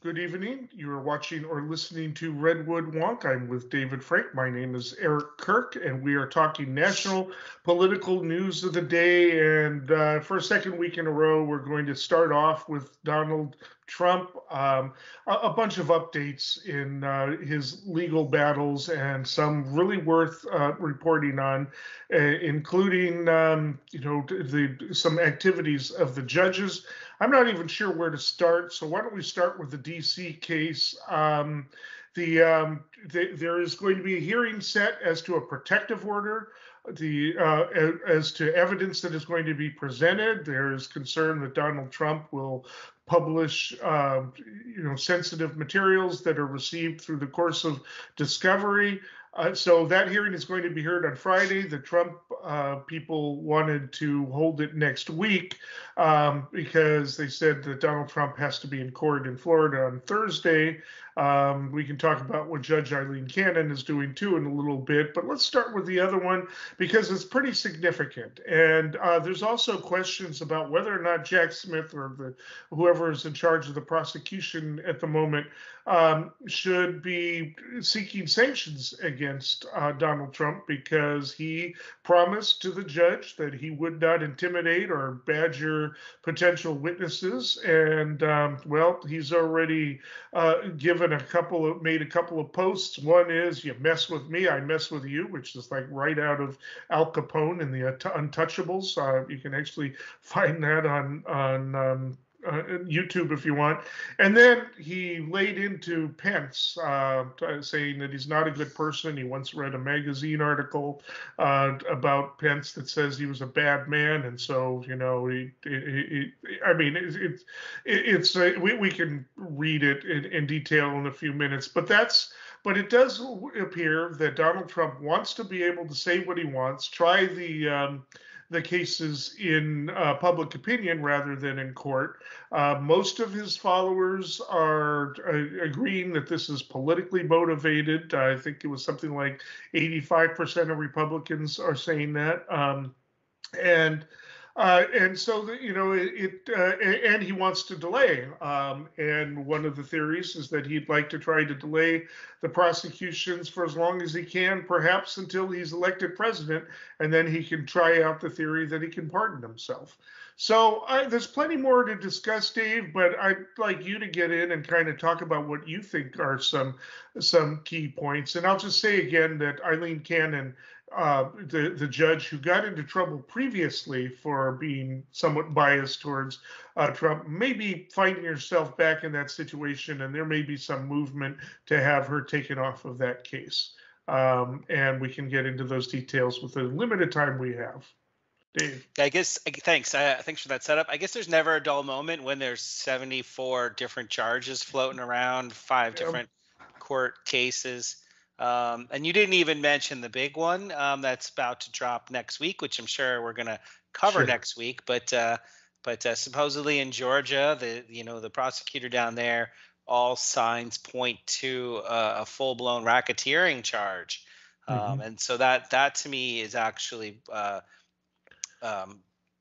Good evening. You are watching or listening to Redwood Wonk. I'm with David Frank. My name is Eric Kirk, and we are talking national political news of the day. And for a second week in a row, we're going to start off with Donald Trump. A bunch of updates in his legal battles and some really worth reporting on, including some activities of the judges. I'm not even sure where to start, so why don't we start with the DC case? There is going to be a hearing set as to a protective order, as to evidence that is going to be presented. There is concern that Donald Trump will publish, sensitive materials that are received through the course of discovery. So that hearing is going to be heard on Friday. The Trump people wanted to hold it next week because they said that Donald Trump has to be in court in Florida on Thursday. We can talk about what Judge Eileen Cannon is doing too in a little bit, but let's start with the other one because it's pretty significant. And there's also questions about whether or not Jack Smith or whoever is in charge of the prosecution at the moment should be seeking sanctions against Donald Trump because he promised to the judge that he would not intimidate or badger potential witnesses. And he's already made a couple of posts. One is, "You mess with me, I mess with you," which is like right out of Al Capone in the Untouchables. You can actually find that on YouTube if you want. And then he laid into Pence, saying that he's not a good person. He once read a magazine article about Pence that says he was a bad man, and so we can read it in detail in a few minutes, but it does appear that Donald Trump wants to be able to say what he wants, try the cases in public opinion rather than in court. Most of his followers are agreeing that this is politically motivated. I think it was something like 85% of Republicans are saying that. And so and he wants to delay. And one of the theories is that he'd like to try to delay the prosecutions for as long as he can, perhaps until he's elected president, and then he can try out the theory that he can pardon himself. So there's plenty more to discuss, Dave, but I'd like you to get in and kind of talk about what you think are some key points. And I'll just say again that Eileen Cannon, the judge who got into trouble previously for being somewhat biased towards Trump, may be finding herself back in that situation, and there may be some movement to have her taken off of that case. And we can get into those details with the limited time we have. Dave. I guess thanks. Thanks for that setup. I guess there's never a dull moment when there's 74 different charges floating around, 5 different court cases. And you didn't even mention the big one that's about to drop next week, which I'm sure we're going to cover next week. But supposedly in Georgia, the prosecutor down there, all signs point to a full-blown racketeering charge. And so that to me is actually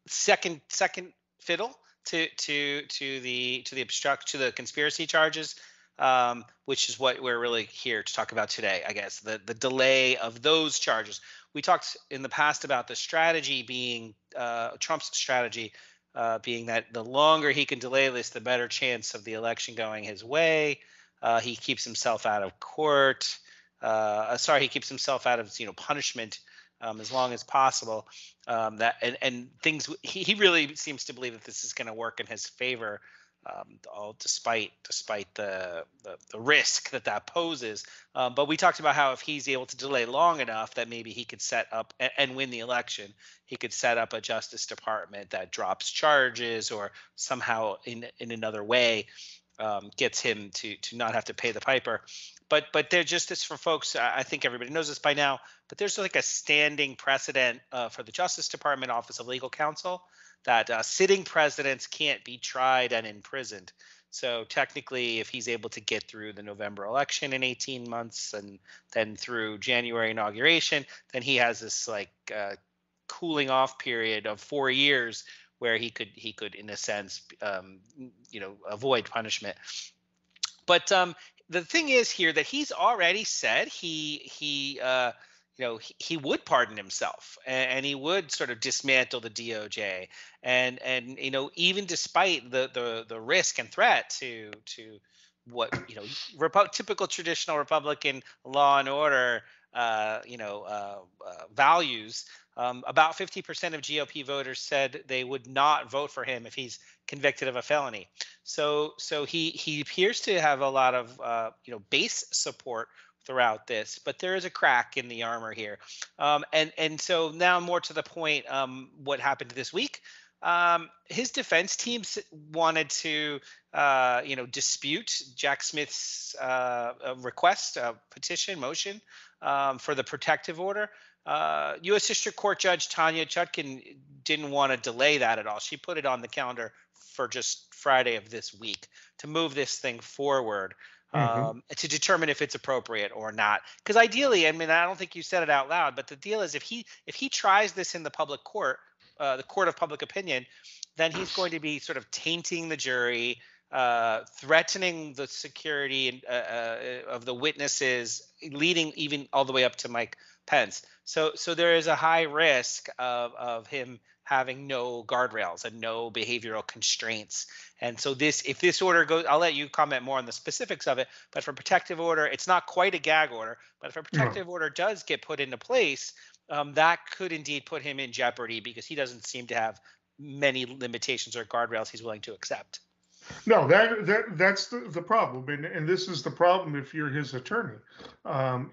second fiddle to the conspiracy charges. Which is what we're really here to talk about today, I guess, the delay of those charges. We talked in the past about the strategy being Trump's strategy being that the longer he can delay this, the better chance of the election going his way. He keeps himself out of court. He keeps himself out of punishment as long as possible. And things. He really seems to believe that this is going to work in his favor. Despite the risk that poses. But we talked about how if he's able to delay long enough that maybe he could set up and win the election, he could set up a Justice Department that drops charges or somehow in another way gets him to not have to pay the piper. But they're just this for folks. I think everybody knows this by now, but there's like a standing precedent for the Justice Department Office of Legal Counsel that sitting presidents can't be tried and imprisoned. So technically, if he's able to get through the November election in 18 months and then through January inauguration, then he has this cooling off period of 4 years where he could in a sense avoid punishment. But the thing is here that he's already said he would pardon himself, and he would sort of dismantle the DOJ, and even despite the risk and threat to what typical traditional Republican law and order values. About 50% of GOP voters said they would not vote for him if he's convicted of a felony. So he appears to have a lot of base support throughout this, but there is a crack in the armor here. And so now more to the point, what happened this week. His defense teams wanted to dispute Jack Smith's request, petition, motion for the protective order. U.S. District Court Judge Tanya Chutkan didn't want to delay that at all. She put it on the calendar for just Friday of this week to move this thing forward, to determine if it's appropriate or not. Because ideally, I mean, I don't think you said it out loud, but the deal is if he tries this in the public court, the court of public opinion, then he's going to be sort of tainting the jury, threatening the security of the witnesses, leading even all the way up to Mike Pence. So there is a high risk of him having no guardrails and no behavioral constraints. And so if this order goes, I'll let you comment more on the specifics of it, but for protective order, it's not quite a gag order, but if a protective order does get put into place, that could indeed put him in jeopardy because he doesn't seem to have many limitations or guardrails he's willing to accept. No, that's the problem, and this is the problem if you're his attorney,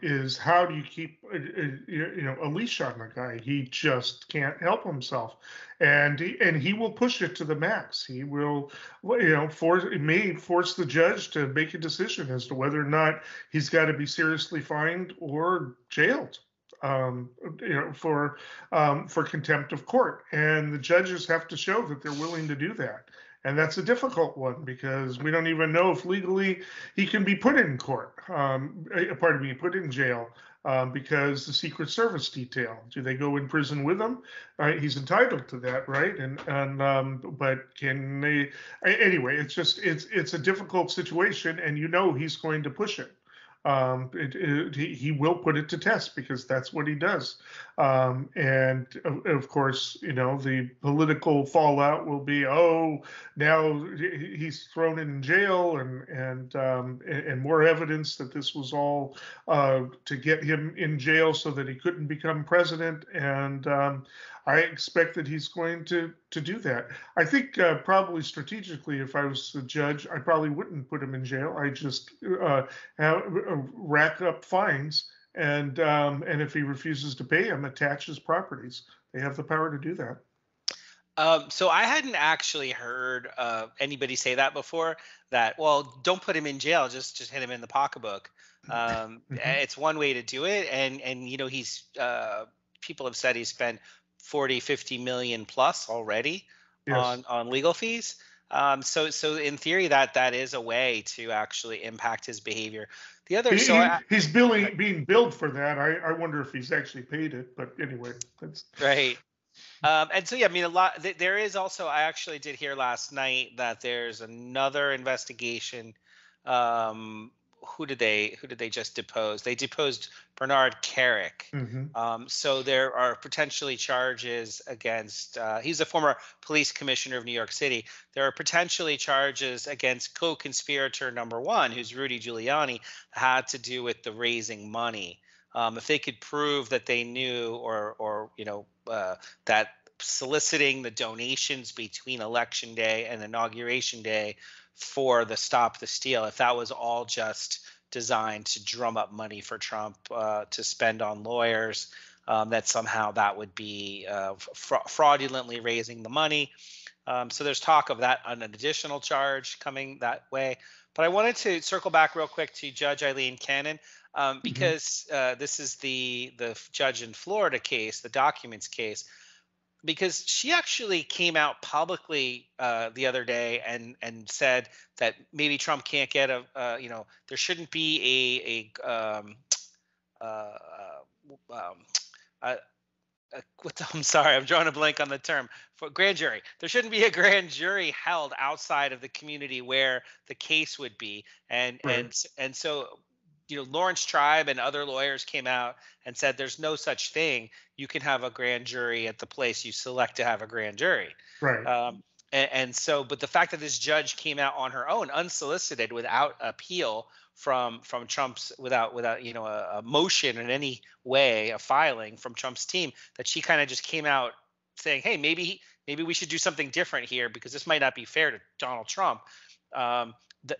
is how do you keep a leash on the guy? He just can't help himself, and he will push it to the max. He will, force the judge to make a decision as to whether or not he's got to be seriously fined or jailed. For contempt of court, and the judges have to show that they're willing to do that. And that's a difficult one because we don't even know if legally he can be put in court, put in jail, because the Secret Service detail. Do they go in prison with him? He's entitled to that, right? But can they? Anyway, it's a difficult situation, and he's going to push it. He will put it to test because that's what he does. And of course, the political fallout will be, now he's thrown in jail and more evidence that this was all to get him in jail so that he couldn't become president. And I expect that he's going to do that. I think probably strategically, if I was the judge, I probably wouldn't put him in jail. I just rack up fines, and if he refuses to pay them, attach his properties. They have the power to do that. So I hadn't actually heard anybody say that before. That, well, don't put him in jail, just hit him in the pocketbook. It's one way to do it, and he's people have said he spent 40-50 million plus already on legal fees. So in theory, that is a way to actually impact his behavior. The other, he's being billed for that. I wonder if he's actually paid it, but anyway, that's right. And so, yeah, I mean, a lot. There is also, I actually did hear last night that there's another investigation. Who did they just depose? They deposed Bernard Carrick. So there are potentially charges against. He's a former police commissioner of New York City. There are potentially charges against co-conspirator number one, who's Rudy Giuliani, had to do with the raising money. If they could prove that they knew or that soliciting the donations between Election Day and Inauguration Day for the Stop the Steal, if that was all just designed to drum up money for Trump to spend on lawyers, that somehow that would be fraudulently raising the money. So there's talk of that, an additional charge coming that way. But I wanted to circle back real quick to Judge Eileen Cannon, because this is the judge in Florida case, the documents case, because she actually came out publicly the other day and said that maybe Trump can't get there shouldn't be I'm sorry, I'm drawing a blank on the term for grand jury. There shouldn't be a grand jury held outside of the community where the case would be, and Right. so Lawrence Tribe and other lawyers came out and said there's no such thing. You can have a grand jury at the place you select to have a grand jury. Right. But the fact that this judge came out on her own, unsolicited, without appeal from Trump's, without a motion in any way, a filing from Trump's team, that she kind of just came out saying, hey, maybe we should do something different here because this might not be fair to Donald Trump.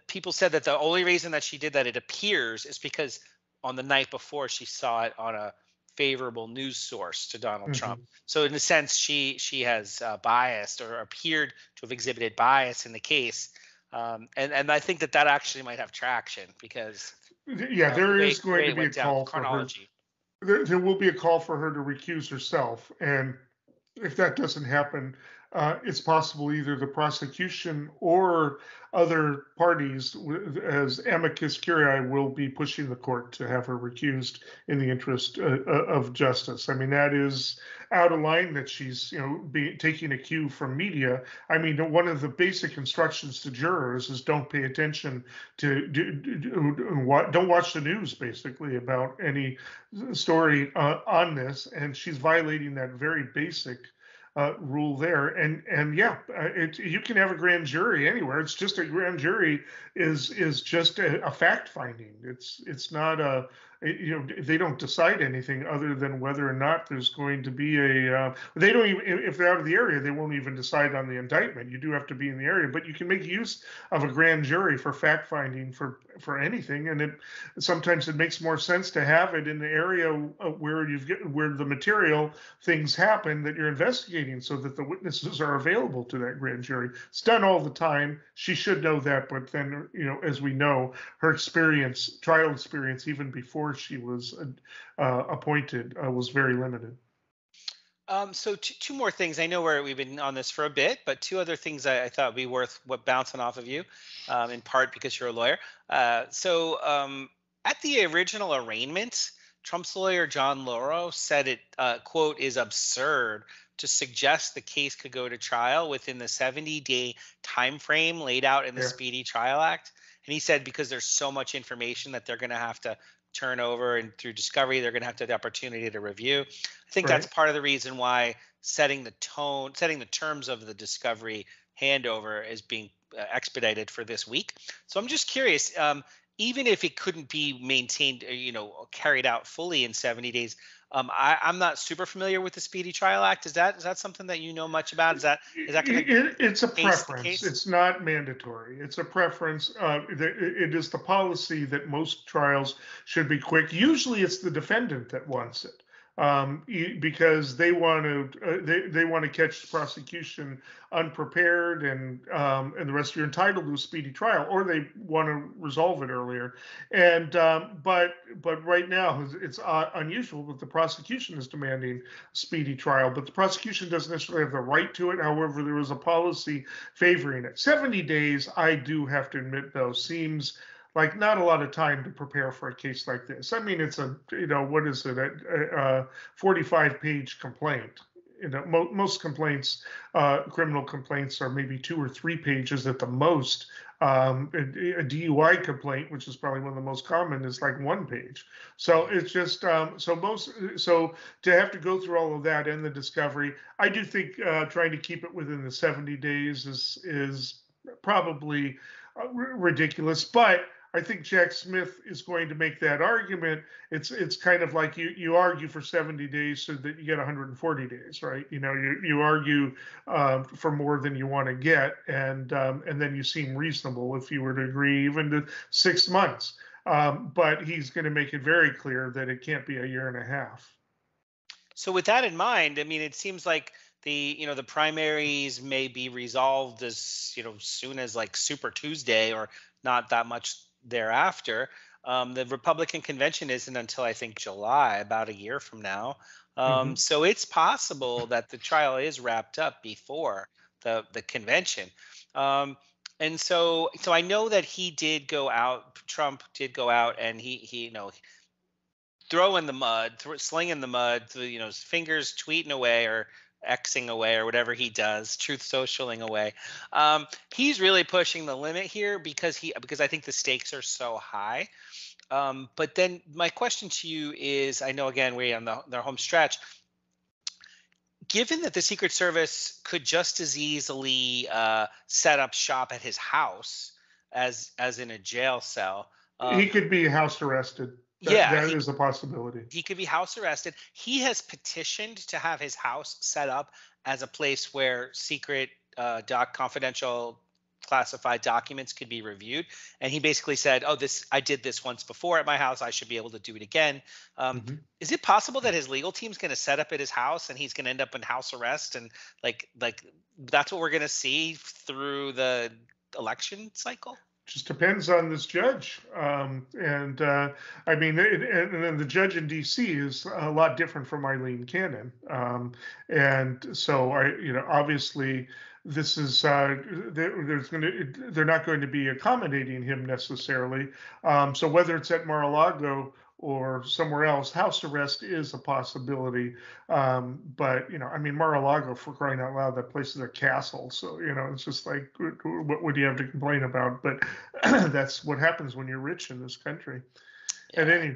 People said that the only reason that she did that, it appears, is because on the night before she saw it on a favorable news source to Donald Trump. So in a sense, she has biased, or appeared to have exhibited bias in the case. And I think that actually might have traction because there is going to be a call for her. There will be a call for her to recuse herself, and if that doesn't happen, it's possible either the prosecution or other parties, as amicus curiae, will be pushing the court to have her recused in the interest of justice. I mean, that is out of line that she's, taking a cue from media. I mean, one of the basic instructions to jurors is don't pay attention to, don't watch the news, basically, about any story on this. And she's violating that very basic rule there. And yeah, you can have a grand jury anywhere. It's just a grand jury is just a fact finding. It's not they don't decide anything other than whether or not there's going to be they don't even, if they're out of the area, they won't even decide on the indictment. You do have to be in the area, but you can make use of a grand jury for fact finding for anything. And sometimes it makes more sense to have it in the area where the material things happen that you're investigating, so that the witnesses are available to that grand jury. It's done all the time. She should know that, but then, as we know, her trial experience, even before she was appointed, was very limited. So two more things. I know we've been on this for a bit, but two other things I thought would be worth bouncing off of you, in part because you're a lawyer. At the original arraignment, Trump's lawyer, John Lauro, said it, quote, is absurd to suggest the case could go to trial within the 70-day time frame laid out in the Speedy Trial Act. And he said because there's so much information that they're going to have to turn over, and through discovery, they're going to have to have the opportunity to review. I think that's part of the reason why setting the terms of the discovery handover is being expedited for this week. So I'm just curious, even if it couldn't be maintained, carried out fully in 70 days, I'm not super familiar with the Speedy Trial Act. Is that something that you know much about? Is that going to It's a preference. It's not mandatory. It's a preference. It is the policy that most trials should be quick. Usually, it's the defendant that wants it. Because they want to catch the prosecution unprepared, and the rest, you're entitled to a speedy trial, or they want to resolve it earlier. And but right now it's unusual that the prosecution is demanding a speedy trial, but the prosecution doesn't necessarily have the right to it. However, there is a policy favoring it. 70 days, I do have to admit, though, seems like not a lot of time to prepare for a case like this. I mean, it's a 45-page complaint. Most complaints, criminal complaints, are maybe 2 or 3 pages at the most. A DUI complaint, which is probably one of the most common, is like 1 page. So it's just so to have to go through all of that and the discovery, I do think trying to keep it within the 70 days is probably ridiculous. But I think Jack Smith is going to make that argument. It's kind of like you argue for 70 days so that you get 140 days, right? You argue for more than you want to get, and then you seem reasonable if you were to agree even to 6 months. But he's going to make it very clear that it can't be a year and a half. So with that in mind, I mean, it seems like the primaries may be resolved as soon as like Super Tuesday, or not that much thereafter. The Republican convention isn't until I think July, about a year from now. So it's possible that the trial is wrapped up before the convention. And so I know that Trump did go out, and he throwing the mud, slinging the mud, his fingers tweeting away or Xing away or whatever he does, truth socialing away. He's really pushing the limit here because I think the stakes are so high. But then my question to you is, I know again we're on the home stretch. Given that the Secret Service could just as easily set up shop at his house as in a jail cell, he could be house arrested. That is a possibility. He could be house arrested. He has petitioned to have his house set up as a place where secret confidential classified documents could be reviewed, and he basically said, I did this once before at my house, I should be able to do it again. Is it possible that his legal team's going to set up at his house and he's going to end up in house arrest, and like that's what we're going to see through the election cycle? Just depends on this judge. I mean, and then the judge in DC is a lot different from Eileen Cannon. And so obviously this is, they're not going to be accommodating him necessarily. So whether it's at Mar-a-Lago or somewhere else, house arrest is a possibility. But, I mean, Mar-a-Lago, for crying out loud, that place is a castle. So, it's just like, what would you have to complain about? But that's what happens when you're rich in this country. Yeah.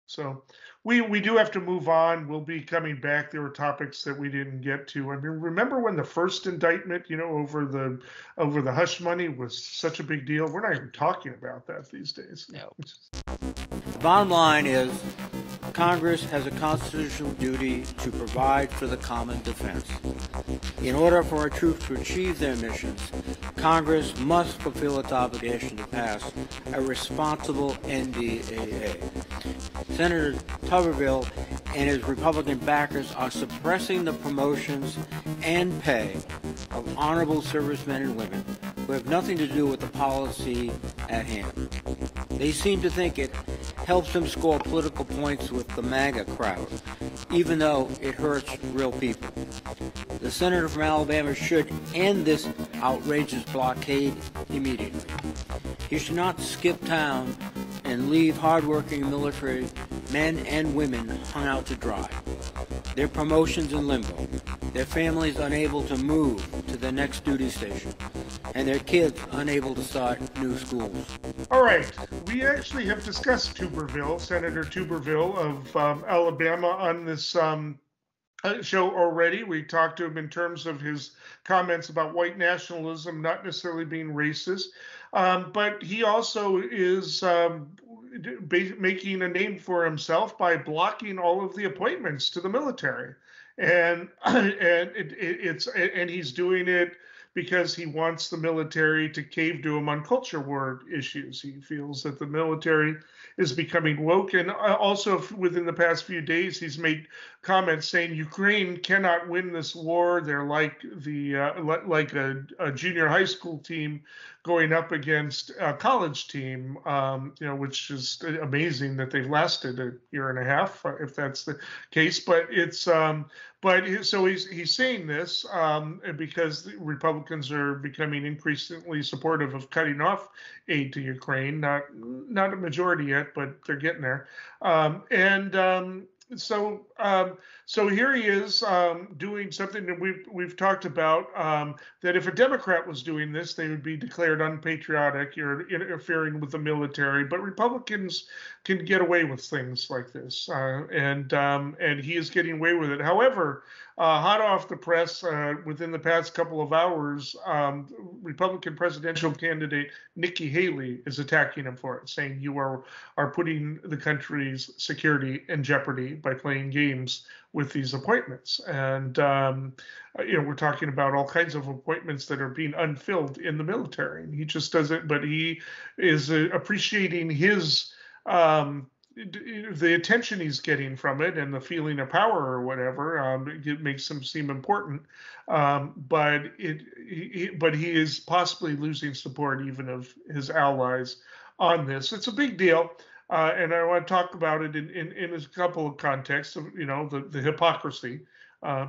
So we do have to move on. We'll be coming back. There were topics that we didn't get to. I mean, remember when the first indictment, over the hush money was such a big deal? We're not even talking about that these days. No. The bottom line is Congress has a constitutional duty to provide for the common defense. In order for our troops to achieve their missions, Congress must fulfill its obligation to pass a responsible NDAA. Senator Tuberville and his Republican backers are suppressing the promotions and pay of honorable servicemen and women who have nothing to do with the policy at hand. They seem to think it helps them score political points with the MAGA crowd, even though it hurts real people. The senator from Alabama should end this outrageous blockade immediately. He should not skip town and leave hardworking military men and women hung out to dry. Their promotions in limbo, their families unable to move to the next duty station, and their kids unable to start new schools. All right, we actually have discussed Tuberville, Senator Tuberville of Alabama, on this show already. We talked to him in terms of his comments about white nationalism not necessarily being racist, but he also is making a name for himself by blocking all of the appointments to the military, and he's doing it because he wants the military to cave to him on culture war issues. He feels that the military is becoming woke. And also within the past few days, he's made comments saying Ukraine cannot win this war. They're like a junior high school team going up against a college team, which is amazing that they've lasted a year and a half, if that's the case. But it's so he's saying this because the Republicans are becoming increasingly supportive of cutting off aid to Ukraine. Not a majority yet, but they're getting there. So here he is doing something that we've talked about, that if a Democrat was doing this, they would be declared unpatriotic. You're interfering with the military, but Republicans can get away with things like this, and he is getting away with it. However, hot off the press, within the past couple of hours, Republican presidential candidate Nikki Haley is attacking him for it, saying you are putting the country's security in jeopardy by playing games with these appointments. And we're talking about all kinds of appointments that are being unfilled in the military, and he just doesn't. But he is appreciating his the attention he's getting from it and the feeling of power or whatever. It makes him seem important, but he is possibly losing support even of his allies on this. It's a big deal. And I want to talk about it in a couple of contexts of, the hypocrisy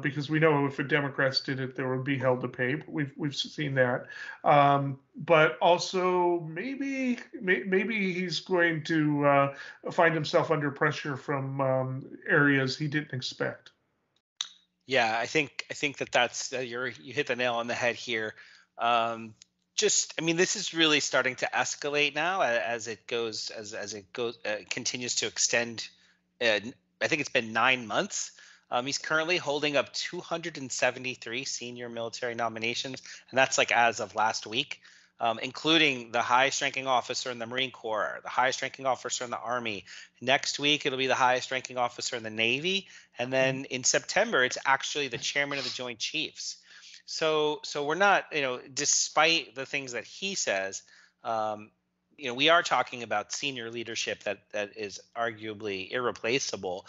because we know if the Democrats did it, there would be hell to pay. But we've seen that. But also maybe he's going to find himself under pressure from areas he didn't expect. Yeah, I think that's you hit the nail on the head here. I mean, this is really starting to escalate now as it goes as it goes continues to extend. I think it's been 9 months. He's currently holding up 273 senior military nominations, and that's like as of last week, including the highest ranking officer in the Marine Corps, the highest ranking officer in the Army. Next week, it'll be the highest ranking officer in the Navy. And then in September, it's actually the chairman of the Joint Chiefs. So we're not, despite the things that he says, we are talking about senior leadership that is arguably irreplaceable.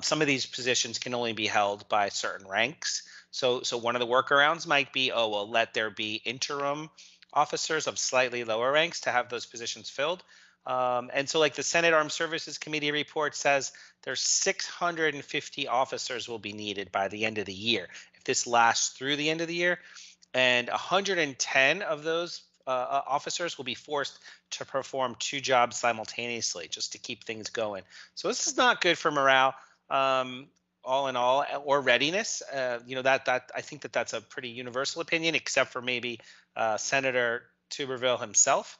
Some of these positions can only be held by certain ranks. So one of the workarounds might be, let there be interim officers of slightly lower ranks to have those positions filled. And so like the Senate Armed Services Committee report says, there's 650 officers will be needed by the end of the year if this lasts through the end of the year, and 110 of those officers will be forced to perform 2 jobs simultaneously just to keep things going. So this is not good for morale, all in all, or readiness. That I think that's a pretty universal opinion, except for maybe Senator Tuberville himself.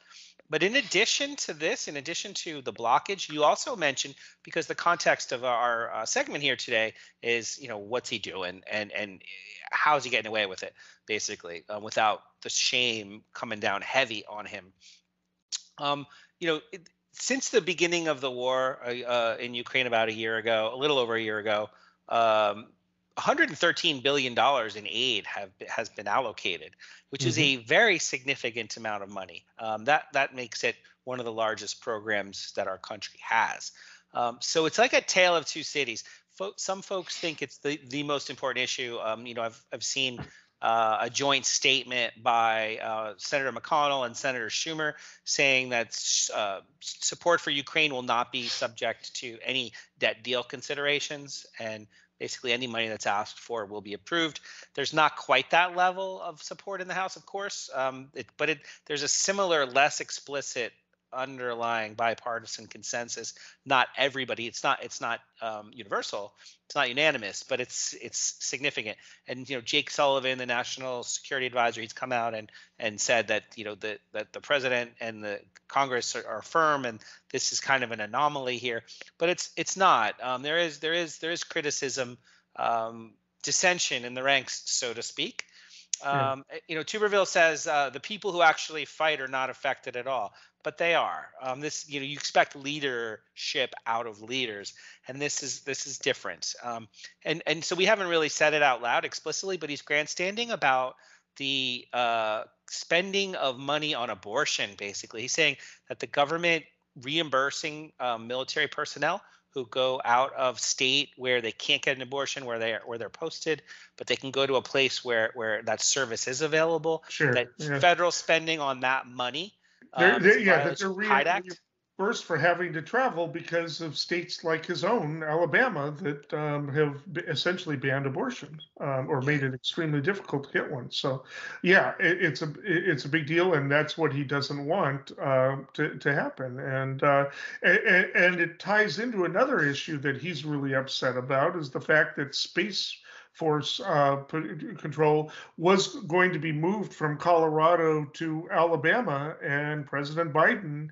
But in addition to this, in addition to the blockage, you also mentioned, because the context of our segment here today is, what's he doing and how's he getting away with it, basically, without the shame coming down heavy on him. Since the beginning of the war in Ukraine about a little over a year ago, $113 billion in aid has been allocated, which is a very significant amount of money. That makes it one of the largest programs that our country has. So it's like a tale of two cities. Some folks think it's the most important issue. I've seen a joint statement by Senator McConnell and Senator Schumer saying that support for Ukraine will not be subject to any debt deal considerations, and basically any money that's asked for will be approved. There's not quite that level of support in the House, of course, but there's a similar, less explicit underlying bipartisan consensus. Not everybody, it's not universal, it's not unanimous, but it's significant. And Jake Sullivan, the National Security Advisor, he's come out and said that that the president and the Congress are firm, and this is kind of an anomaly here. But it's not. There is criticism, dissension in the ranks, so to speak. Tuberville says the people who actually fight are not affected at all, but they are. You expect leadership out of leaders, and this is different. And so we haven't really said it out loud explicitly, but he's grandstanding about the spending of money on abortion. Basically, he's saying that the government reimbursing military personnel who go out of state where they can't get an abortion, where they're posted, but they can go to a place where that service is available. Sure. That federal spending on that money. That they're reimbursed for having to travel because of states like his own, Alabama, that have essentially banned abortion or made it extremely difficult to get one. So, it's a big deal, and that's what he doesn't want to happen. And it ties into another issue that he's really upset about, is the fact that Space Force control was going to be moved from Colorado to Alabama, and President Biden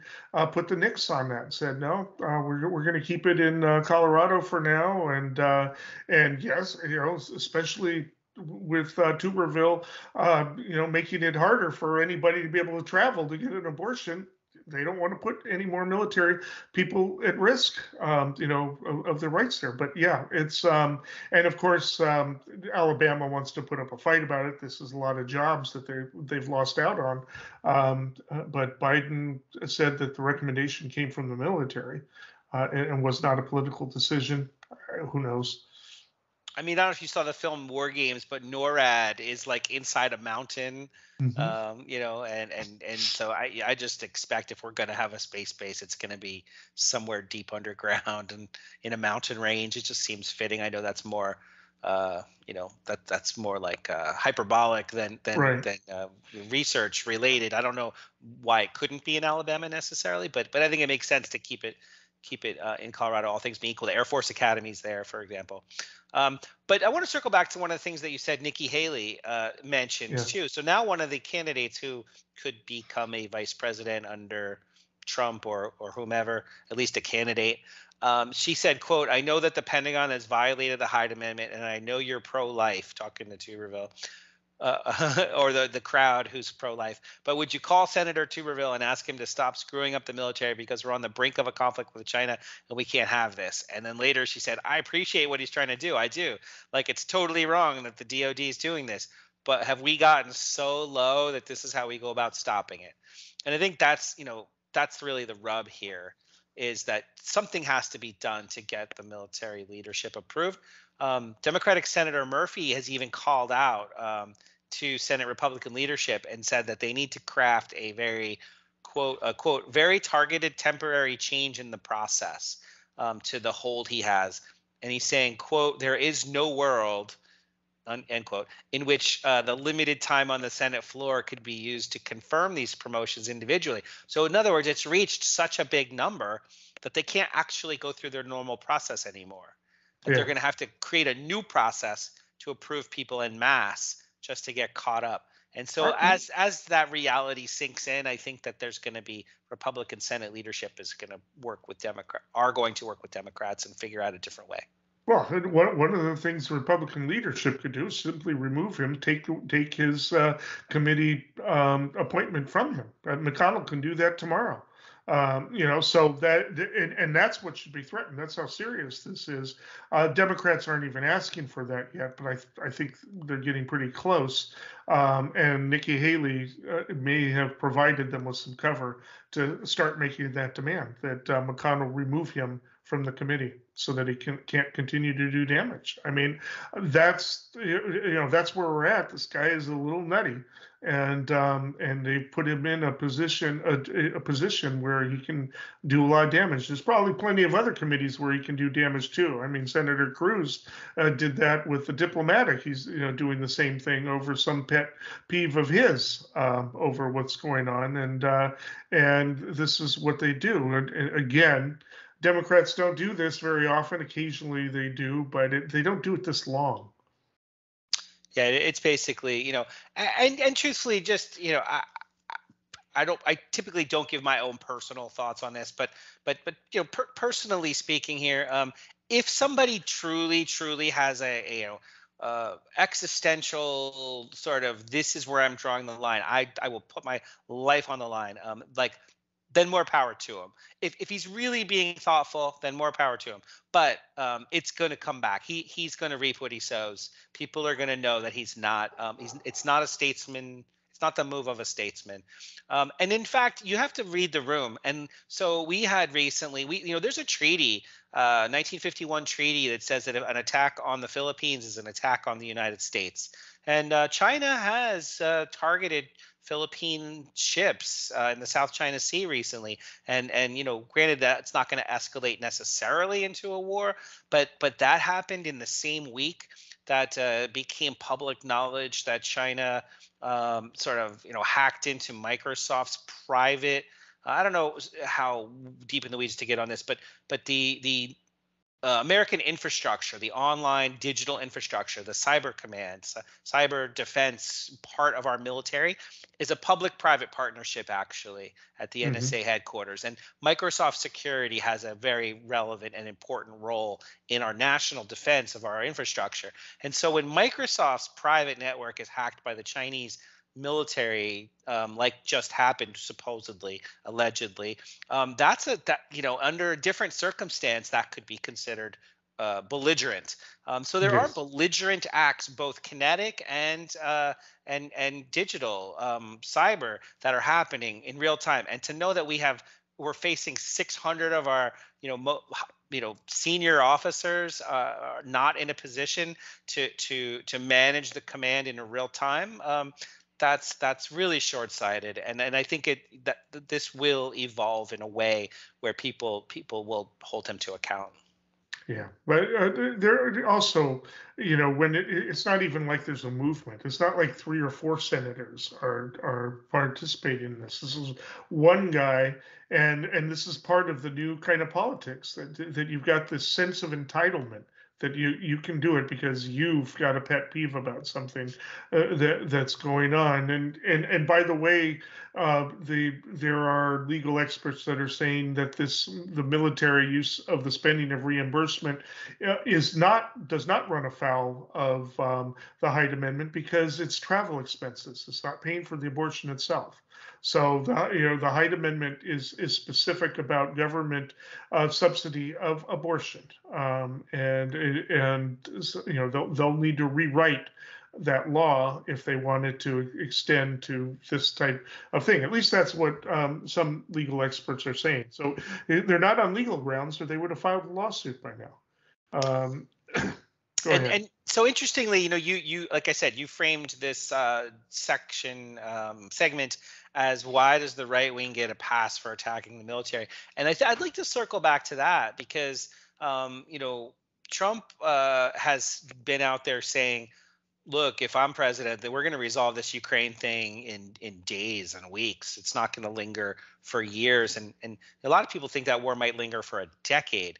put the nix on that and said, no, we're going to keep it in Colorado for now. And yes, especially with Tuberville, making it harder for anybody to be able to travel to get an abortion. They don't want to put any more military people at risk, of their rights there. But it's and of course Alabama wants to put up a fight about it. This is a lot of jobs that they've lost out on. But Biden said that the recommendation came from the military and was not a political decision. Who knows? I mean, I don't know if you saw the film War Games, but NORAD is like inside a mountain, and so I just expect if we're going to have a space base, it's going to be somewhere deep underground and in a mountain range. It just seems fitting. I know that's more that's more like hyperbolic than Right. research related. I don't know why it couldn't be in Alabama necessarily, but I think it makes sense to keep it in Colorado. All things being equal, the Air Force Academy's there, for example. But I want to circle back to one of the things that you said, Nikki Haley mentioned Yeah. too. So now one of the candidates who could become a vice president under Trump or whomever, at least a candidate. She said, quote, "I know that the Pentagon has violated the Hyde Amendment, and I know you're pro-life," talking to Tuberville, or the crowd who's pro-life. "But would you call Senator Tuberville and ask him to stop screwing up the military because we're on the brink of a conflict with China and we can't have this?" And then later she said, "I appreciate what he's trying to do. I do. Like, it's totally wrong that the DOD is doing this. But have we gotten so low that this is how we go about stopping it?" And I think that's really the rub here, is that something has to be done to get the military leadership approved. Democratic Senator Murphy has even called out to Senate Republican leadership and said that they need to craft a very quote very targeted temporary change in the process to the hold he has. And he's saying, quote, "There is no world," end quote, "in which the limited time on the Senate floor could be used to confirm these promotions individually." So in other words, it's reached such a big number that they can't actually go through their normal process anymore. That they're Yeah. going to have to create a new process to approve people en masse just to get caught up. And so as that reality sinks in, I think that there's going to be Republican Senate leadership is going to are going to work with Democrats and figure out a different way. Well, one of the things the Republican leadership could do is simply remove him, take his committee appointment from him. McConnell can do that tomorrow. So that and that's what should be threatened. That's how serious this is. Democrats aren't even asking for that yet, but I think they're getting pretty close. And Nikki Haley may have provided them with some cover to start making that demand that McConnell remove him from the committee so that he can't continue to do damage. I mean, that's that's where we're at. This guy is a little nutty, and they put him in a position where he can do a lot of damage. There's probably plenty of other committees where he can do damage too. I mean, Senator Cruz did that with the diplomatic. He's doing the same thing over some pet peeve of his over what's going on, and this is what they do. And again, Democrats don't do this very often. Occasionally they do, but they don't do it this long. Yeah, it's basically, and truthfully, just, I typically don't give my own personal thoughts on this, but personally speaking here, if somebody truly has a existential sort of, this is where I'm drawing the line, I will put my life on the line, then more power to him. If he's really being thoughtful, then more power to him. But it's going to come back. He's going to reap what he sows. People are going to know that he's not. It's not a statesman. It's not the move of a statesman. And in fact, you have to read the room. And so we had recently, there's a treaty, 1951 treaty that says that an attack on the Philippines is an attack on the United States. And China has targeted Philippine ships in the South China Sea recently, and granted that it's not going to escalate necessarily into a war, but that happened in the same week that became public knowledge that China sort of hacked into Microsoft's private. I don't know how deep in the weeds to get on this, but the American infrastructure, the online digital infrastructure, the cyber command, cyber defense part of our military is a public-private partnership actually at the NSA headquarters. And Microsoft Security has a very relevant and important role in our national defense of our infrastructure. And so when Microsoft's private network is hacked by the Chinese military, like just happened, supposedly, allegedly, under a different circumstance that could be considered belligerent. So there are belligerent acts, both kinetic and digital, cyber, that are happening in real time. And to know that we're facing 600 of our senior officers are not in a position to manage the command in real time. That's really short-sighted, and I think that this will evolve in a way where people will hold him to account. Yeah, but there also, when it's not even like there's a movement. It's not like 3 or 4 senators are participating in this. This is one guy, and this is part of the new kind of politics that you've got this sense of entitlement that you can do it because you've got a pet peeve about something that's going on. And by the way, there are legal experts that are saying that the military use of the spending of reimbursement does not run afoul of the Hyde Amendment because it's travel expenses. It's not paying for the abortion itself. So the Hyde Amendment is specific about government subsidy of abortion, and they'll need to rewrite that law if they wanted to extend to this type of thing. At least that's what some legal experts are saying. So they're not on legal grounds, or they would have filed a lawsuit by now. And so interestingly, you like I said, you framed this segment as why does the right wing get a pass for attacking the military? And I'd like to circle back to that because Trump has been out there saying, look, if I'm president, then we're going to resolve this Ukraine thing in days and weeks. It's not going to linger for years. And a lot of people think that war might linger for a decade.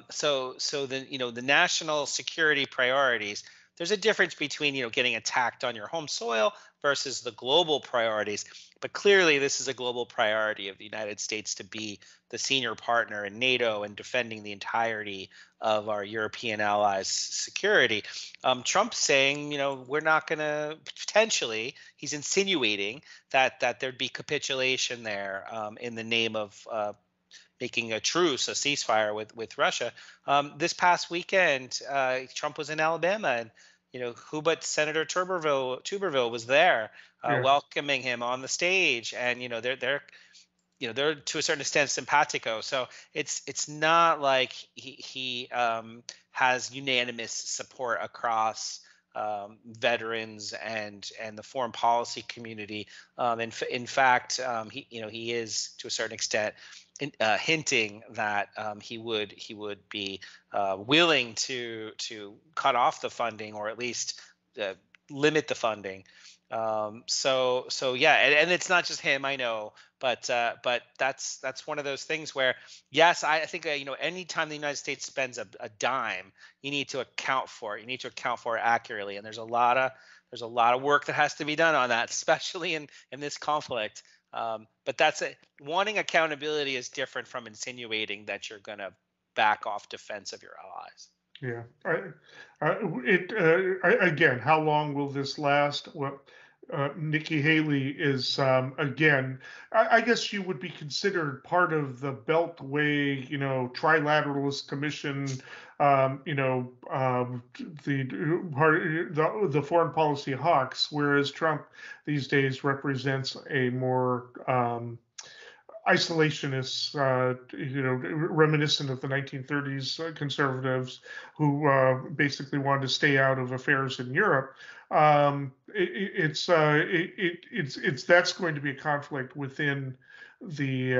So the national security priorities, there's a difference between, getting attacked on your home soil versus the global priorities. But clearly, this is a global priority of the United States to be the senior partner in NATO and defending the entirety of our European allies' security. Trump's saying, we're not going to potentially, he's insinuating that there'd be capitulation there in the name of making a truce, a ceasefire with Russia. This past weekend, Trump was in Alabama, and who but Senator Tuberville was there welcoming him on the stage, and they're to a certain extent simpatico. So it's not like he has unanimous support across veterans and the foreign policy community. In fact, he is to a certain extent hinting that he would be willing to cut off the funding or at least limit the funding. So yeah, and it's not just him, I know, but that's one of those things where, yes, I think anytime the United States spends a dime, you need to account for it. You need to account for it accurately, and there's a lot of work that has to be done on that, especially in this conflict. But that's it. Wanting accountability is different from insinuating that you're going to back off defense of your allies. Yeah, again, how long will this last? Well, Nikki Haley is again. I guess you would be considered part of the Beltway, Trilateralist Commission. The foreign policy hawks, whereas Trump these days represents a more isolationist, reminiscent of the 1930s conservatives who basically wanted to stay out of affairs in Europe. It's that's going to be a conflict within the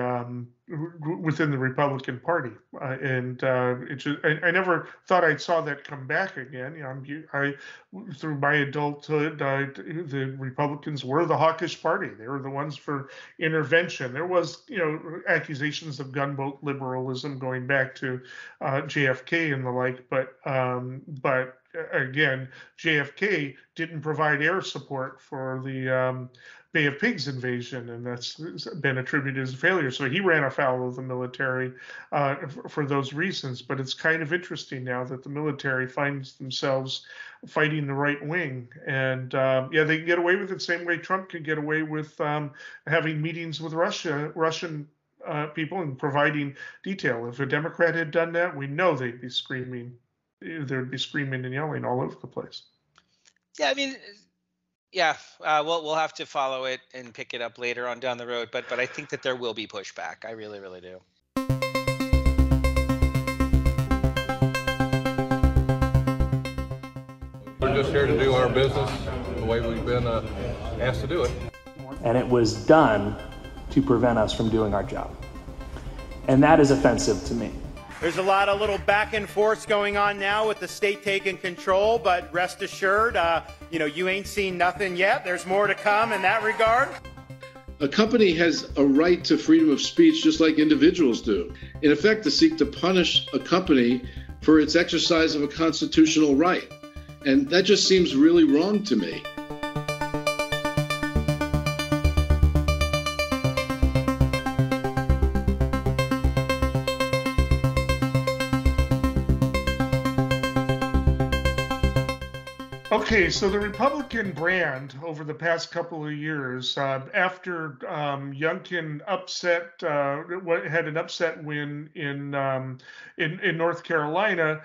Republican Party, and I never thought I saw that come back again. Through my adulthood, the Republicans were the hawkish party. They were the ones for intervention. There was, accusations of gunboat liberalism going back to JFK and the like, but again, JFK didn't provide air support for the Bay of Pigs invasion, and that's been attributed as a failure. So he ran afoul of the military for those reasons. But it's kind of interesting now that the military finds themselves fighting the right wing, and they can get away with it the same way Trump could get away with having meetings with Russian people and providing detail. If a Democrat had done that, we know they'd be screaming. There'd be screaming and yelling all over the place. Yeah, I mean, yeah, we'll have to follow it and pick it up later on down the road. But I think that there will be pushback. I really, really do. We're just here to do our business the way we've been asked to do it. And it was done to prevent us from doing our job. And that is offensive to me. There's a lot of little back and forth going on now with the state taking control, but rest assured, you ain't seen nothing yet. There's more to come in that regard. A company has a right to freedom of speech just like individuals do. In effect, to seek to punish a company for its exercise of a constitutional right. And that just seems really wrong to me. Okay, so the Republican brand over the past couple of years, after Youngkin had an upset win in North Carolina,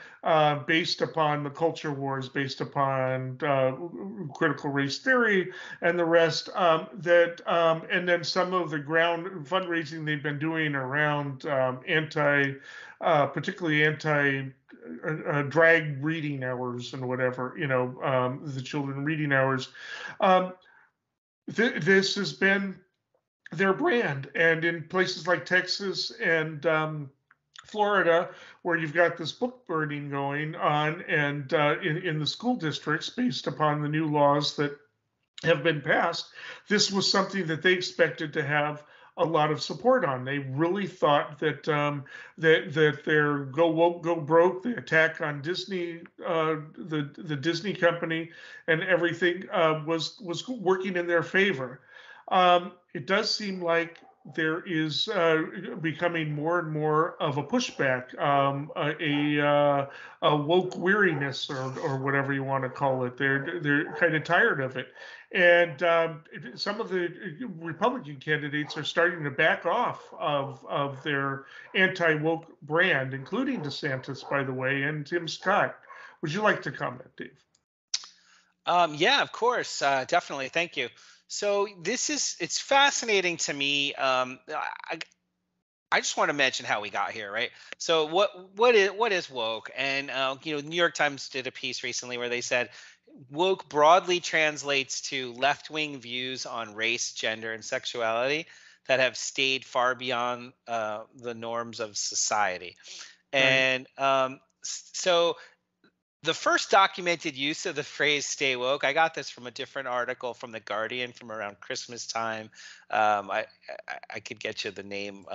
based upon the culture wars, based upon critical race theory, and the rest, and then some of the ground fundraising they've been doing around particularly anti. Drag reading hours and whatever, the children reading hours. This has been their brand. And in places like Texas and Florida, where you've got this book burning going on, and in the school districts, based upon the new laws that have been passed, this was something that they expected to have a lot of support on. They really thought that that their go woke, go broke, the attack on Disney, the Disney company, and everything was working in their favor. It does seem like there is becoming more and more of a pushback, a woke weariness, or whatever you want to call it. They're kind of tired of it. And some of the Republican candidates are starting to back off of their anti-woke brand, including DeSantis, by the way, and Tim Scott. Would you like to comment, Dave? Yeah, of course. Definitely. Thank you. So it's fascinating to me. I just want to mention how we got here, right? So what is woke? And New York Times did a piece recently where they said woke broadly translates to left-wing views on race, gender, and sexuality that have stayed far beyond the norms of society. And so the first documented use of the phrase "stay woke," I got this from a different article from The Guardian from around Christmas time. I could get you the name.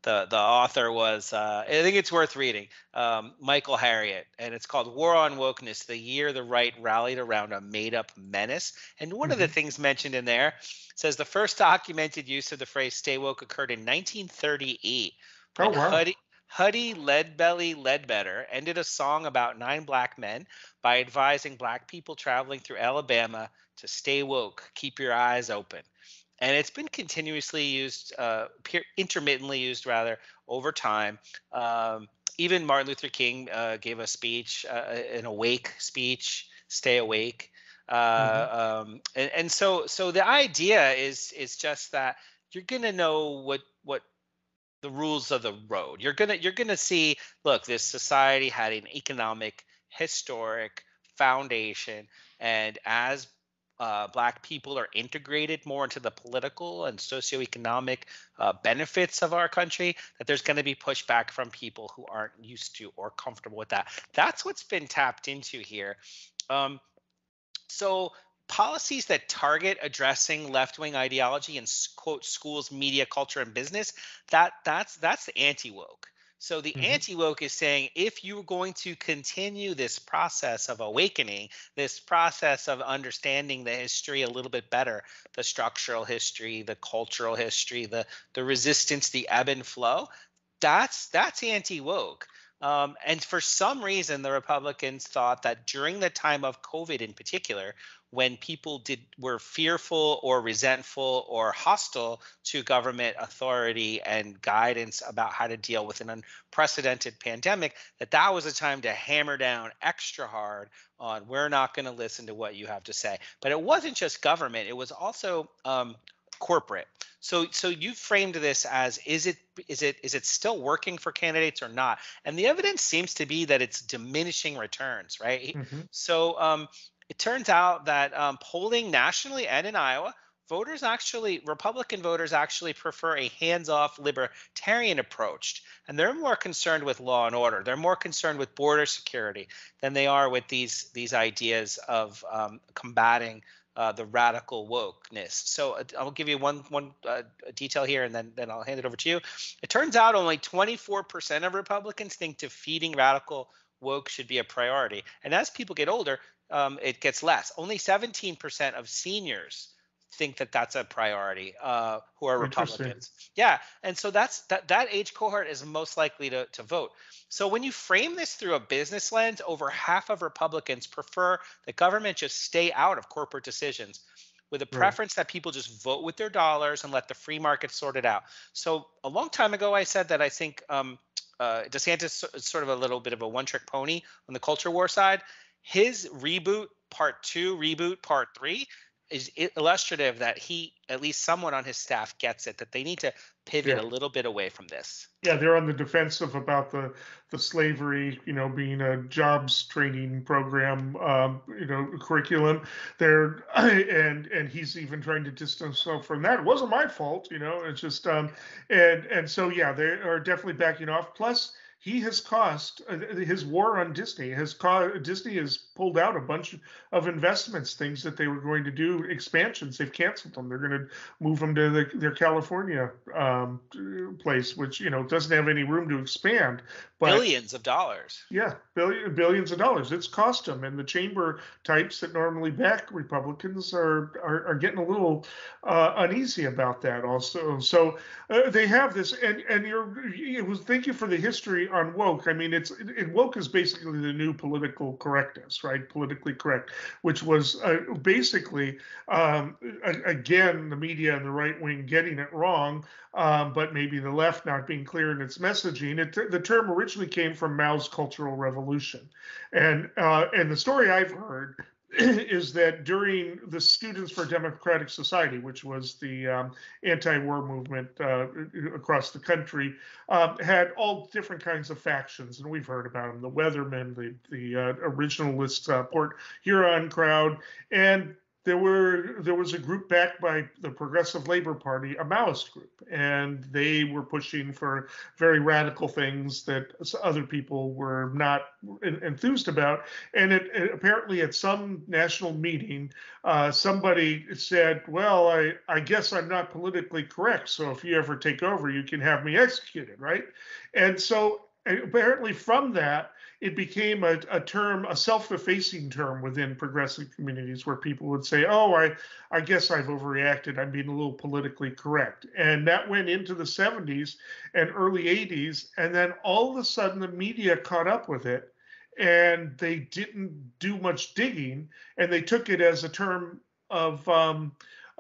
The author was, I think it's worth reading, Michael Harriot, and it's called War on Wokeness, the Year the Right Rallied Around a Made-Up Menace. And one of the things mentioned in there says the first documented use of the phrase "stay woke" occurred in 1938 when Huddy Leadbelly Ledbetter ended a song about 9 black men by advising black people traveling through Alabama to stay woke, keep your eyes open. And it's been continuously used, intermittently used rather, over time. Even Martin Luther King gave a speech, an awake speech, stay awake. And so the idea is just that you're going to know what the rules of the road. You're gonna see, look, this society had an economic, historic foundation, and as black people are integrated more into the political and socioeconomic benefits of our country, that there's going to be pushback from people who aren't used to or comfortable with that. That's what's been tapped into here. So policies that target addressing left-wing ideology in quote schools, media, culture, and business, that's the anti-woke. So the anti-woke is saying, if you're going to continue this process of awakening, this process of understanding the history a little bit better, the structural history, the cultural history, the resistance, the ebb and flow, that's anti-woke. And for some reason, the Republicans thought that during the time of COVID in particular, when people were fearful or resentful or hostile to government authority and guidance about how to deal with an unprecedented pandemic, that was a time to hammer down extra hard on, we're not going to listen to what you have to say. But it wasn't just government, it was also corporate. So you framed this as, is it still working for candidates or not? And the evidence seems to be that it's diminishing returns, right? So it turns out that polling nationally and in Iowa Republican voters actually prefer a hands-off libertarian approach, and they're more concerned with law and order. They're more concerned with border security than they are with these ideas of combating the radical wokeness. So I'll give you one detail here, and then I'll hand it over to you. It turns out only 24% of Republicans think defeating radical woke should be a priority, and as people get older, it gets less. Only 17% of seniors think that that's a priority who are Republicans. Yeah, and so that age cohort is most likely to vote. So when you frame this through a business lens, over half of Republicans prefer the government just stay out of corporate decisions, with a preference that people just vote with their dollars and let the free market sort it out. So a long time ago, I said that I think DeSantis is sort of a little bit of a one-trick pony on the culture war side. His reboot part 2, reboot part 3 is illustrative that he, at least someone on his staff, gets it, that they need to pivot a little bit away from this. Yeah, they're on the defensive about the slavery, being a jobs training program, curriculum. They're and he's even trying to distance himself from that. It wasn't my fault, It's just and so yeah, they are definitely backing off. Plus, he has cost his war on Disney Disney has pulled out a bunch of investments, things that they were going to do, expansions. They've canceled them. They're going to move them to their California place, which doesn't have any room to expand. But billions of dollars. Yeah, billions of dollars. It's cost them, and the chamber types that normally back Republicans are getting a little uneasy about that also. So they have this, and thank you for the history on woke. I mean, woke is basically the new political correctness, right? Politically correct, which was basically again the media and the right wing getting it wrong, but maybe the left not being clear in its messaging. The term originally came from Mao's Cultural Revolution, and the story I've heard is that during the Students for Democratic Society, which was the anti-war movement across the country, had all different kinds of factions, and we've heard about them: the Weathermen, the originalist Port Huron crowd, and there was a group backed by the Progressive Labor Party, a Maoist group, and they were pushing for very radical things that other people were not enthused about. And it apparently at some national meeting, somebody said, well, I guess I'm not politically correct, so if you ever take over, you can have me executed, right? And so apparently from that, it became a term, a self-effacing term within progressive communities, where people would say, oh, I guess I've overreacted. I'm being a little politically correct. And that went into the 70s and early 80s. And then all of a sudden the media caught up with it, and they didn't do much digging, and they took it as a term of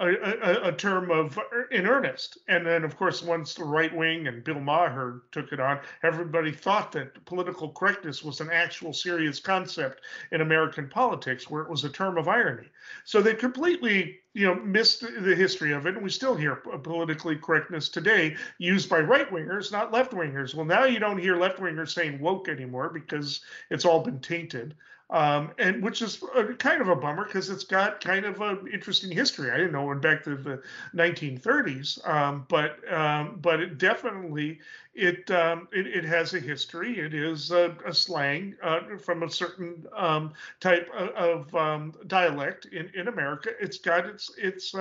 a term of in earnest. And then, of course, once the right wing and Bill Maher took it on, everybody thought that political correctness was an actual serious concept in American politics, where it was a term of irony. So they completely, missed the history of it. And we still hear politically correctness today used by right wingers, not left wingers. Well, now you don't hear left wingers saying woke anymore because it's all been tainted. And which is kind of a bummer, because it's got kind of an interesting history. I didn't know it went back to the 1930s, but it definitely it has a history. It is a slang from a certain type of dialect in America. It's got its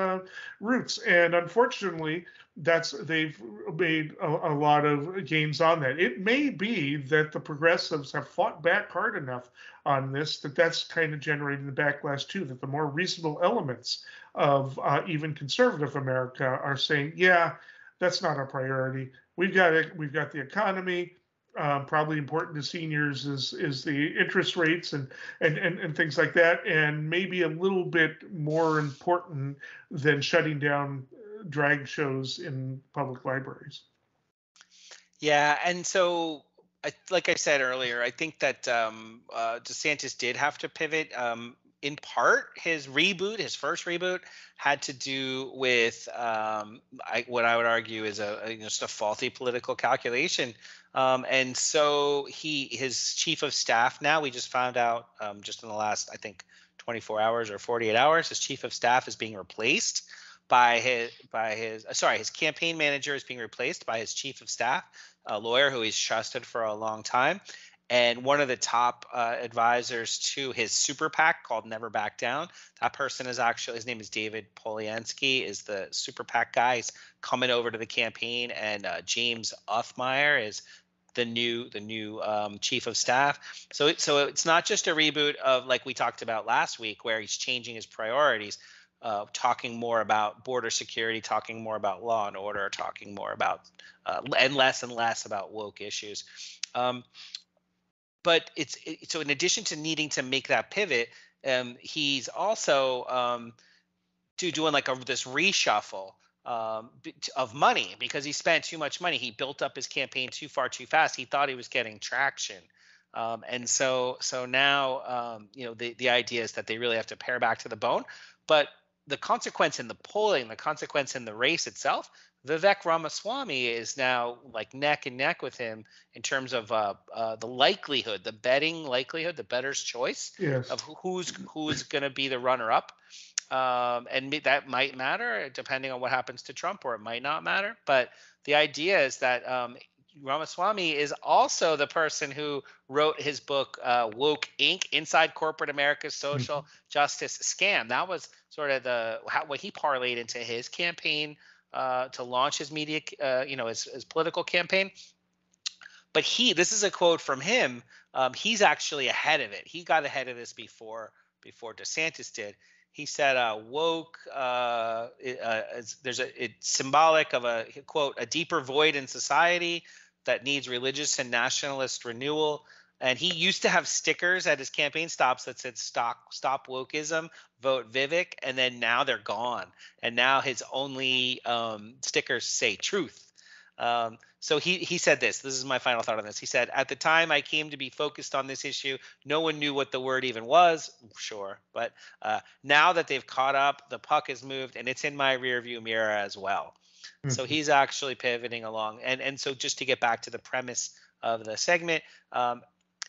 roots, and unfortunately, they've made a lot of gains on that. It may be that the progressives have fought back hard enough on this that's kind of generating the backlash too, that the more reasonable elements of even conservative America are saying, yeah, that's not our priority. We've got the economy. Probably important to seniors is the interest rates and things like that, and maybe a little bit more important than shutting down drag shows in public libraries. Yeah, and so like I said earlier, I think that DeSantis did have to pivot. In part, his first reboot, had to do with what I would argue is just a faulty political calculation. And so his chief of staff, now we just found out just in the last, I think, 24 hours or 48 hours, his chief of staff is being replaced his campaign manager is being replaced by his chief of staff, a lawyer who he's trusted for a long time. And one of the top advisors to his super PAC called Never Back Down, that person is actually, his name is David Polyansky, is the super PAC guy. He's coming over to the campaign, and James Othmeyer is the new chief of staff. So it's not just a reboot of, like we talked about last week, where he's changing his priorities, talking more about border security, talking more about law and order, talking more about and less about woke issues. But so in addition to needing to make that pivot, he's also doing like this reshuffle of money, because he spent too much money. He built up his campaign too fast. He thought he was getting traction. And so now, the idea is that they really have to pare back to the bone. But the consequence in the polling, the consequence in the race itself, Vivek Ramaswamy is now like neck and neck with him in terms of the likelihood, the betting likelihood, the bettor's choice of who's going to be the runner-up. And that might matter depending on what happens to Trump, or it might not matter. But the idea is that Ramaswamy is also the person who wrote his book, Woke Inc., Inside Corporate America's Social Justice Scam. That was sort of what he parlayed into his campaign to launch his media, his political campaign. But this is a quote from him. He's actually ahead of it. He got ahead of this before DeSantis did. He said, woke, it's symbolic of a, quote, a deeper void in society that needs religious and nationalist renewal. And he used to have stickers at his campaign stops that said stop wokeism, vote Vivek. And then now they're gone. And now his only stickers say truth. So he said this is my final thought on this. He said, at the time I came to be focused on this issue, no one knew what the word even was. Sure. But now that they've caught up, the puck has moved, and it's in my rearview mirror as well. Mm-hmm. So he's actually pivoting along. And so just to get back to the premise of the segment,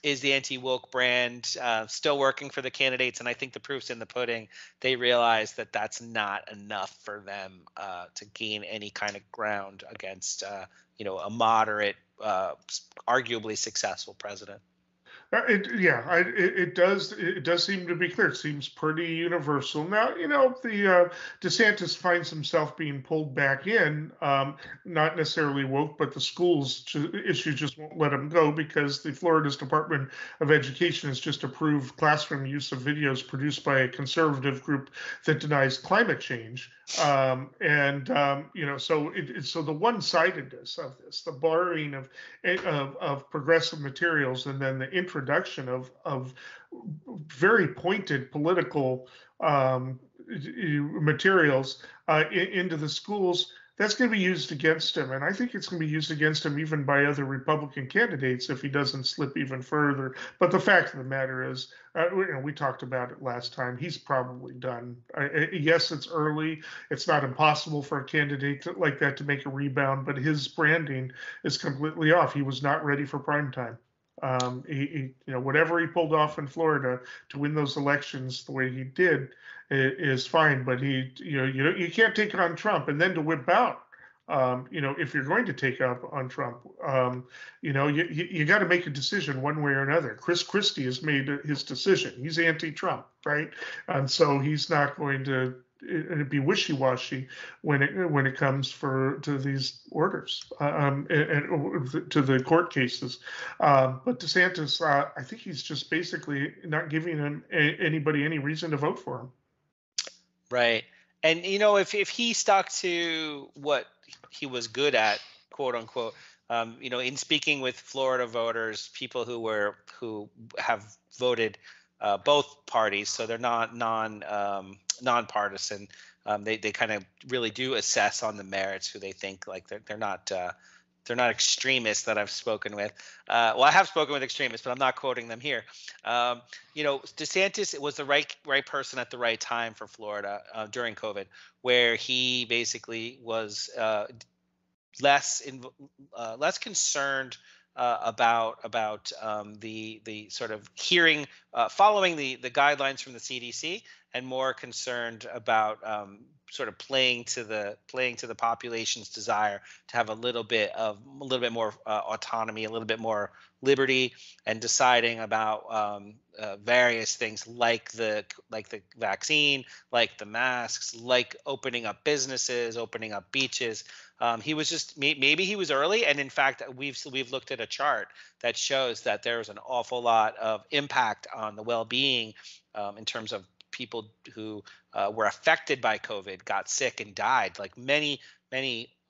is the anti-woke brand still working for the candidates? And I think the proof's in the pudding. They realize that that's not enough for them to gain any kind of ground against, a moderate, arguably successful president. It does seem to be clear. It seems pretty universal. Now, the DeSantis finds himself being pulled back in, not necessarily woke, but the schools issue just won't let him go, because the Florida's Department of Education has just approved classroom use of videos produced by a conservative group that denies climate change. So the one-sidedness of this, the borrowing of progressive materials, and then the introduction of very pointed political materials into the schools, that's going to be used against him. And I think it's going to be used against him even by other Republican candidates if he doesn't slip even further. But the fact of the matter is, we talked about it last time, he's probably done. Yes, it's early. It's not impossible for a candidate like that to make a rebound, but his branding is completely off. He was not ready for prime time. Whatever he pulled off in Florida to win those elections the way he did is fine, but you can't take on Trump and then to whip out. If you're going to take up on Trump, you got to make a decision one way or another. Chris Christie has made his decision. He's anti-Trump, right? And so he's not going to be wishy-washy when it comes to these orders and to the court cases. But DeSantis, I think he's just basically not giving anybody any reason to vote for him. Right. And, if he stuck to what he was good at, quote unquote, in speaking with Florida voters, people who have voted both parties, so they're not nonpartisan. They kind of really do assess on the merits who they think, like they're not extremists that I've spoken with. I have spoken with extremists, but I'm not quoting them here. DeSantis was the right person at the right time for Florida during COVID, where he basically was less concerned about the sort of following the guidelines from the CDC, and more concerned about sort of playing to the population's desire to have a little bit more autonomy, a little bit more liberty, and deciding about various things like the vaccine, like the masks, like opening up businesses, opening up beaches. He was just maybe he was early, and in fact, we've looked at a chart that shows that there's an awful lot of impact on the well-being in terms of people who were affected by COVID, got sick, and died. Like many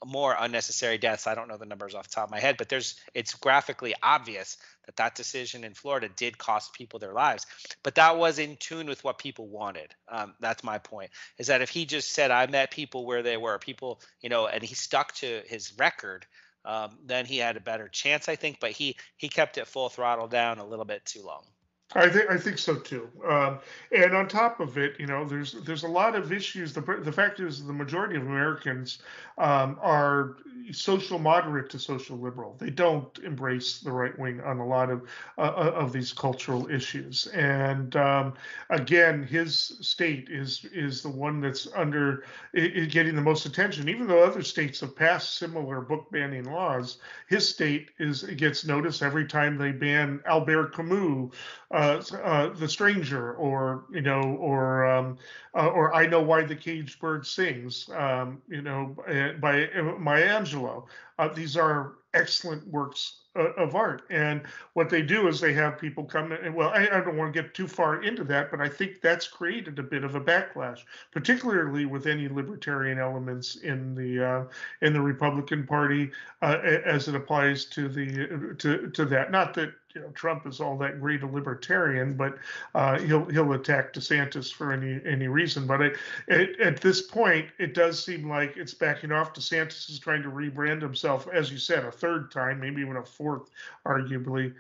more unnecessary deaths. I don't know the numbers off the top of my head, but it's graphically obvious that decision in Florida did cost people their lives. But that was in tune with what people wanted. That's my point, is that if he just said, I met people where they were, people, and he stuck to his record, then he had a better chance, I think. But he kept it full throttle down a little bit too long. I think so too. And on top of it, there's a lot of issues. The fact is, the majority of Americans are social moderate to social liberal. They don't embrace the right wing on a lot of these cultural issues. And again, his state is the one that's getting the most attention. Even though other states have passed similar book banning laws, his state gets noticed every time they ban Albert Camus. The Stranger, or I Know Why the Caged Bird Sings, by Maya Angelou. These are excellent works of art, and what they do is they have people come in. Well, I don't want to get too far into that, but I think that's created a bit of a backlash, particularly with any libertarian elements in the Republican Party as it applies to that. Not that Trump is all that great a libertarian, but he'll attack DeSantis for any reason. But at this point, it does seem like it's backing off. DeSantis is trying to rebrand himself, as you said, a third time, maybe even a fourth, arguably.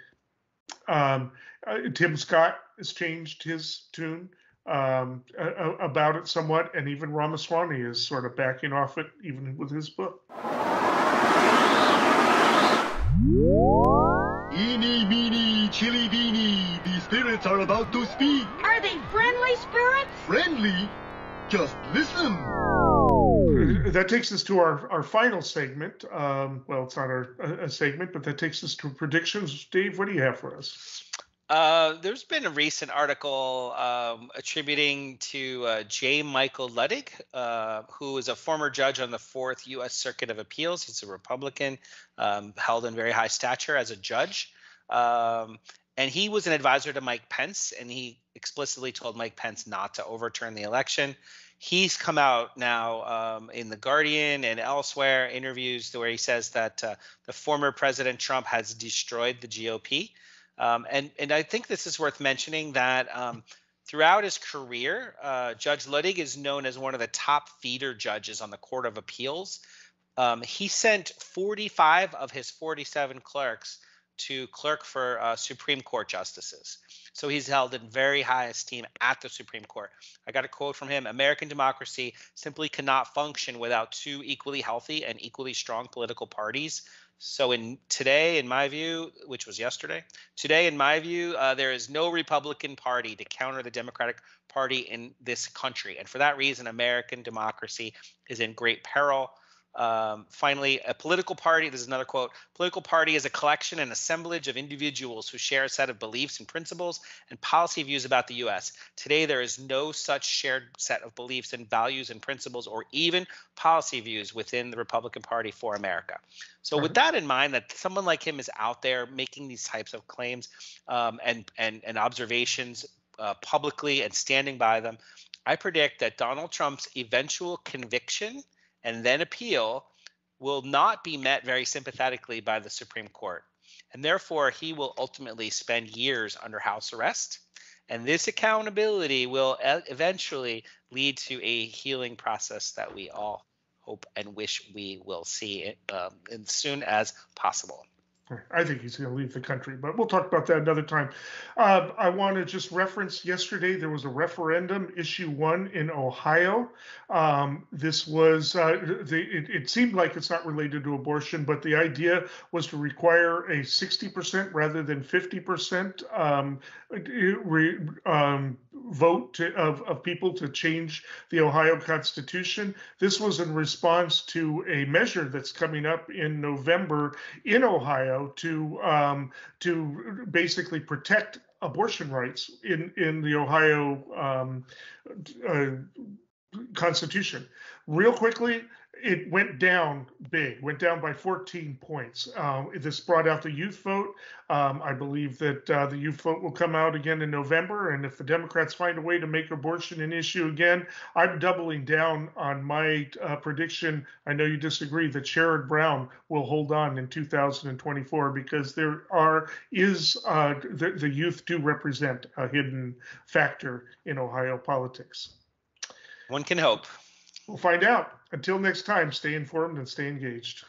Tim Scott has changed his tune about it somewhat, and even Ramaswamy is sort of backing off it, even with his book. Eeny, meeny, chili beanie, the spirits are about to speak. Are they friendly spirits? Friendly? Just listen. That takes us to our final segment. Well, it's not a segment, but that takes us to predictions. Dave, what do you have for us? There's been a recent article attributing to J. Michael Luttig, who is a former judge on the 4th U.S. Circuit of Appeals. He's a Republican, held in very high stature as a judge. And he was an advisor to Mike Pence, and he explicitly told Mike Pence not to overturn the election. He's come out now in The Guardian and elsewhere, interviews where he says that the former President Trump has destroyed the GOP. And I think this is worth mentioning that throughout his career, Judge Luttig is known as one of the top feeder judges on the Court of Appeals. He sent 45 of his 47 clerks to clerk for Supreme Court justices. So he's held in very high esteem at the Supreme Court. I got a quote from him: "American democracy simply cannot function without two equally healthy and equally strong political parties. So today, in my view, which was yesterday, there is no Republican Party to counter the Democratic Party in this country. And for that reason, American democracy is in great peril." Finally, a political party, this is another quote, "Political party is a collection and assemblage of individuals who share a set of beliefs and principles and policy views about the U.S. Today, there is no such shared set of beliefs and values and principles or even policy views within the Republican Party for America." So with that in mind, that someone like him is out there making these types of claims and observations publicly and standing by them, I predict that Donald Trump's eventual conviction and then appeal will not be met very sympathetically by the Supreme Court. And therefore, he will ultimately spend years under house arrest. And this accountability will eventually lead to a healing process that we all hope and wish we will see as soon as possible. I think he's going to leave the country, but we'll talk about that another time. I want to just reference yesterday, there was a referendum, issue 1 in Ohio. This was, it seemed like it's not related to abortion, but the idea was to require a 60% rather than 50% vote of people to change the Ohio Constitution. This was in response to a measure that's coming up in November in Ohio to basically protect abortion rights in the Ohio Constitution. Real quickly, it went down big, went down by 14 points. This brought out the youth vote. I believe that the youth vote will come out again in November. And if the Democrats find a way to make abortion an issue again, I'm doubling down on my prediction. I know you disagree that Sherrod Brown will hold on in 2024 because the youth do represent a hidden factor in Ohio politics. One can hope. We'll find out. Until next time, stay informed and stay engaged.